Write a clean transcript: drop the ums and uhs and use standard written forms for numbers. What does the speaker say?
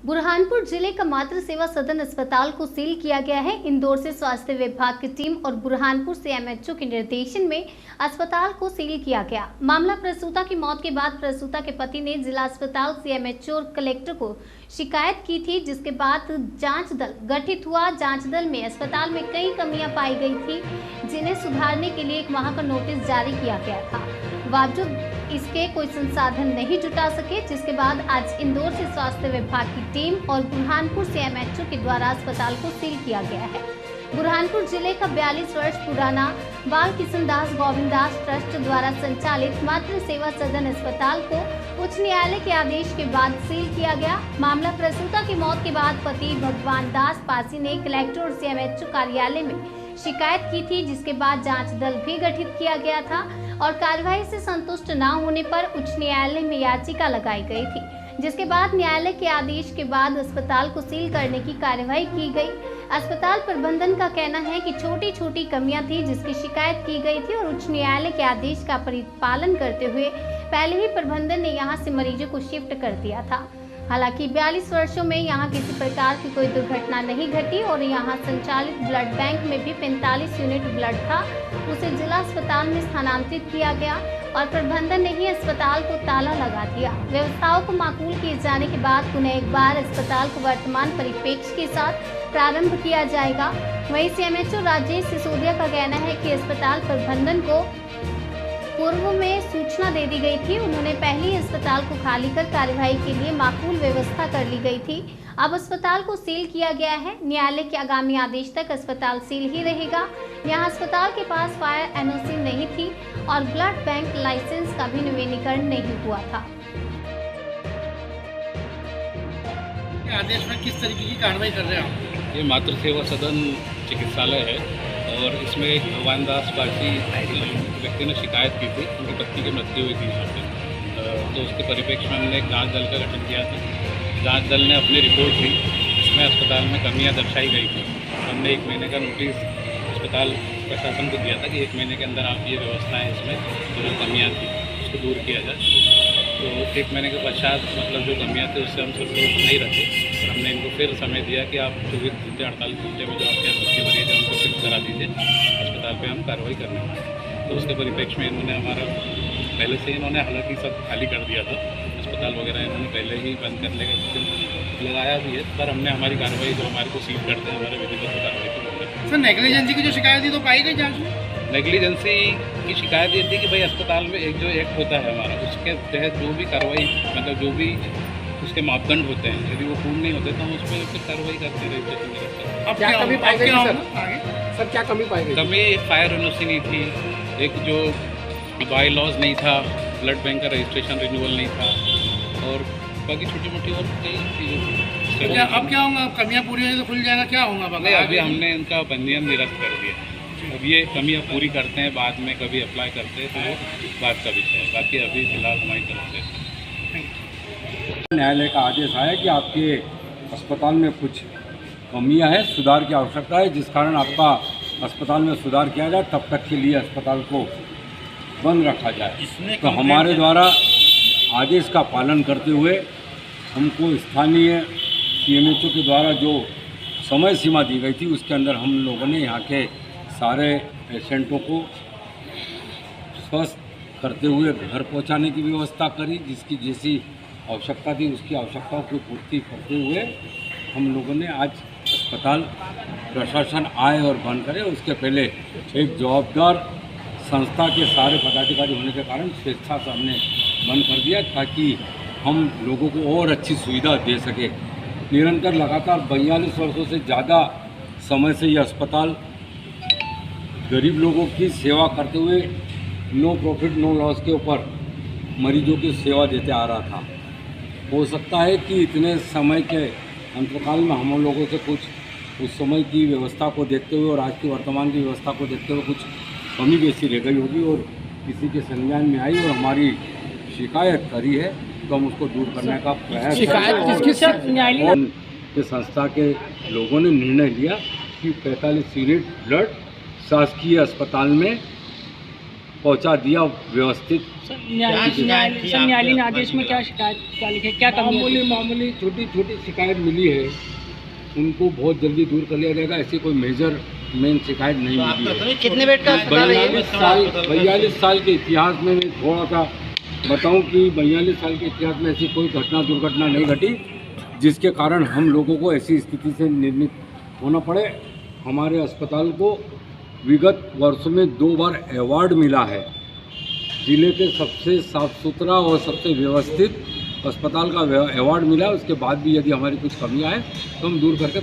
बुरहानपुर जिले का मातृ सेवा सदन अस्पताल को सील किया गया है। इंदौर से स्वास्थ्य विभाग की टीम और बुरहानपुर से एमएचओ के निर्देशन में अस्पताल को सील किया गया। मामला प्रसूता की मौत के बाद प्रसूता के पति ने जिला अस्पताल से एमएचओ और कलेक्टर को शिकायत की थी, जिसके बाद जांच दल गठित हुआ। जांच दल में अस्पताल में कई कमियां पाई गई थी, जिन्हें सुधारने के लिए 1 माह का नोटिस जारी किया गया था। बावजूद इसके कोई संसाधन नहीं जुटा सके, जिसके बाद आज इंदौर से स्वास्थ्य विभाग की टीम और बुरहानपुर से एमएचओ के द्वारा अस्पताल को सील किया गया है। बुरहानपुर जिले का 42 वर्ष पुराना बाल किशन दास गोविंद दास ट्रस्ट द्वारा संचालित मातृ सेवा सदन अस्पताल को उच्च न्यायालय के आदेश के बाद सील किया गया। मामला प्रसूता की मौत के बाद पति भगवान दास पासी ने कलेक्टर और एमएचओ कार्यालय में शिकायत की थी, जिसके बाद जांच दल भी गठित किया गया था और कार्रवाई से संतुष्ट न होने पर उच्च न्यायालय में याचिका लगाई गई थी, जिसके बाद न्यायालय के आदेश के बाद अस्पताल को सील करने की कार्रवाई की गई। अस्पताल प्रबंधन का कहना है कि छोटी छोटी कमियां थी, जिसकी शिकायत की गई थी और उच्च न्यायालय के आदेश का पालन करते हुए पहले ही प्रबंधन ने यहां से मरीजों को शिफ्ट कर दिया था। हालांकि 42 वर्षों में यहां किसी प्रकार की कोई दुर्घटना नहीं घटी और यहां संचालित ब्लड बैंक में भी 45 यूनिट ब्लड था, उसे जिला अस्पताल में स्थानांतरित किया गया और प्रबंधन ने ही अस्पताल को ताला लगा दिया। व्यवस्थाओं को माकूल किए जाने के बाद पुनः एक बार अस्पताल को वर्तमान परिप्रेक्ष्य के साथ प्रारंभ किया जाएगा। वहीं एमएचओ राजेश सिसोदिया का कहना है कि अस्पताल प्रबंधन को पूर्व में सूचना दे दी गई थी। उन्होंने पहले ही अस्पताल को खाली कर कार्यवाही के लिए माकूल व्यवस्था कर ली गई थी। अब अस्पताल को सील किया गया है। न्यायालय के आगामी आदेश तक अस्पताल सील ही रहेगा। यहाँ अस्पताल के पास फायर एनओसी नहीं थी और ब्लड बैंक लाइसेंस का भी नवीनीकरण नहीं हुआ था। आदेश में किस तरीके की कार्रवाई कर रहे हैं आप? ये मातृ सेवा सदन चिकित्सालय है और इसमें भगवान दास पासी व्यक्ति ने शिकायत की थी, उनकी पत्नी की मृत्यु हुई थी यहाँ पे। तो उसके परिप्रेक्ष्य में हमने एक जांच दल का गठन किया था। जांच दल ने अपनी रिपोर्ट दी, इसमें अस्पताल में कमियां दर्शाई गई थी। हमने 1 महीने का नोटिस अस्पताल प्रशासन को दिया था कि 1 महीने के अंदर आप ये व्यवस्थाएँ इसमें जो कमियाँ थी उसको दूर किया जाए। तो 1 महीने के पश्चात मतलब जो कमियाँ थी उससे हम संतुष्ट नहीं रहे। हमने इनको फिर समय दिया कि आप 24 घंटे 48 घंटे में जो आपके यहाँ बच्चे मरीज हैं उनको शिफ्ट करा दीजिए, अस्पताल पे हम कार्रवाई करने वाले हैं। तो उसके परिप्रेक्ष्य में इन्होंने हमारा पहले से इन्होंने हालांकि सब खाली कर दिया था, अस्पताल वगैरह इन्होंने पहले ही बंद करने का लगाया भी है, पर हमने हमारी कार्रवाई जो हमारे को सील करते हैं हमारे विधिवत कार्रवाई की। सर नेग्लिजेंसी की जो शिकायत थी तो पाई गई जाँच में? नेग्लिजेंसी की शिकायत ये थी कि भाई अस्पताल में एक जो एक्ट होता है हमारा, उसके तहत जो भी कार्रवाई मतलब जो भी उसके मापदंड होते हैं, यदि वो पूर्ण नहीं होते तो हम उस पर फिर कार्रवाई करते रहे। अब क्या कमी पाई गई सर? क्या कमी पाई गई? कमी फायर एनओसी नहीं थी, एक जो बाई लॉज नहीं था, ब्लड बैंक का रजिस्ट्रेशन रिन्यूअल नहीं था और बाकी छोटी मोटी और कई चीज़ें थी। अब क्या होगा? कमियाँ पूरी होंगी तो खुल जाएगा, क्या होगा? नहीं, अभी हमने इनका बंदियन निरस्त कर दिया। अब ये कमियाँ पूरी करते हैं, बाद में कभी अप्लाई करते हैं तो वो बात का विषय है। बाकी अभी फिलहाल हमारी तरफ से न्यायालय का आदेश आया कि आपके अस्पताल में कुछ कमियां हैं, सुधार की आवश्यकता है, जिस कारण आपका अस्पताल में सुधार किया जाए, तब तक के लिए अस्पताल को बंद रखा जाए। तो हमारे द्वारा आदेश का पालन करते हुए हमको स्थानीय सीएमएचओ के द्वारा जो समय सीमा दी गई थी उसके अंदर हम लोगों ने यहाँ के सारे पेशेंटों को स्वस्थ करते हुए घर पहुँचाने की व्यवस्था करी। जिसकी जैसी आवश्यकता थी उसकी आवश्यकताओं की पूर्ति करते हुए हम लोगों ने आज अस्पताल प्रशासन आए और बंद करे। उसके पहले एक जवाबदार संस्था के सारे पदाधिकारी होने के कारण स्वेच्छा से हमने बंद कर दिया, ताकि हम लोगों को और अच्छी सुविधा दे सके। निरंतर लगातार 42 वर्षों से ज़्यादा समय से ये अस्पताल गरीब लोगों की सेवा करते हुए नो प्रॉफिट नो लॉस के ऊपर मरीजों की सेवा देते आ रहा था। हो सकता है कि इतने समय के अंतकाल में हम लोगों से कुछ उस समय की व्यवस्था को देखते हुए और आज की वर्तमान की व्यवस्था को देखते हुए कुछ कमी बेसी रह गई होगी और किसी के संज्ञान में आई और हमारी शिकायत करी है, तो हम उसको दूर करने का प्रयास के संस्था के लोगों ने निर्णय लिया कि 45 यूनिट ब्लड शासकीय अस्पताल में पहुंचा दिया व्यवस्थित। न्यायालयीन आदेश में क्या शिकायत क्या लिखे, क्या कमी है? मामूली छोटी छोटी शिकायत मिली है, उनको बहुत जल्दी दूर कर लिया जाएगा। ऐसी कोई मेजर मेन शिकायत नहीं मिली है। कितने बेड का अस्पताल है ये? 42 साल के इतिहास में मैं थोड़ा सा बताऊं कि 42 साल के इतिहास में ऐसी कोई दुर्घटना नहीं घटी जिसके कारण हम लोगों को ऐसी स्थिति से निर्मित होना पड़े। हमारे अस्पताल को विगत वर्षों में 2 बार अवार्ड मिला है, जिले के सबसे साफ सुथरा और सबसे व्यवस्थित अस्पताल का अवार्ड मिला है। उसके बाद भी यदि हमारी कुछ कमियां हैं तो हम दूर करके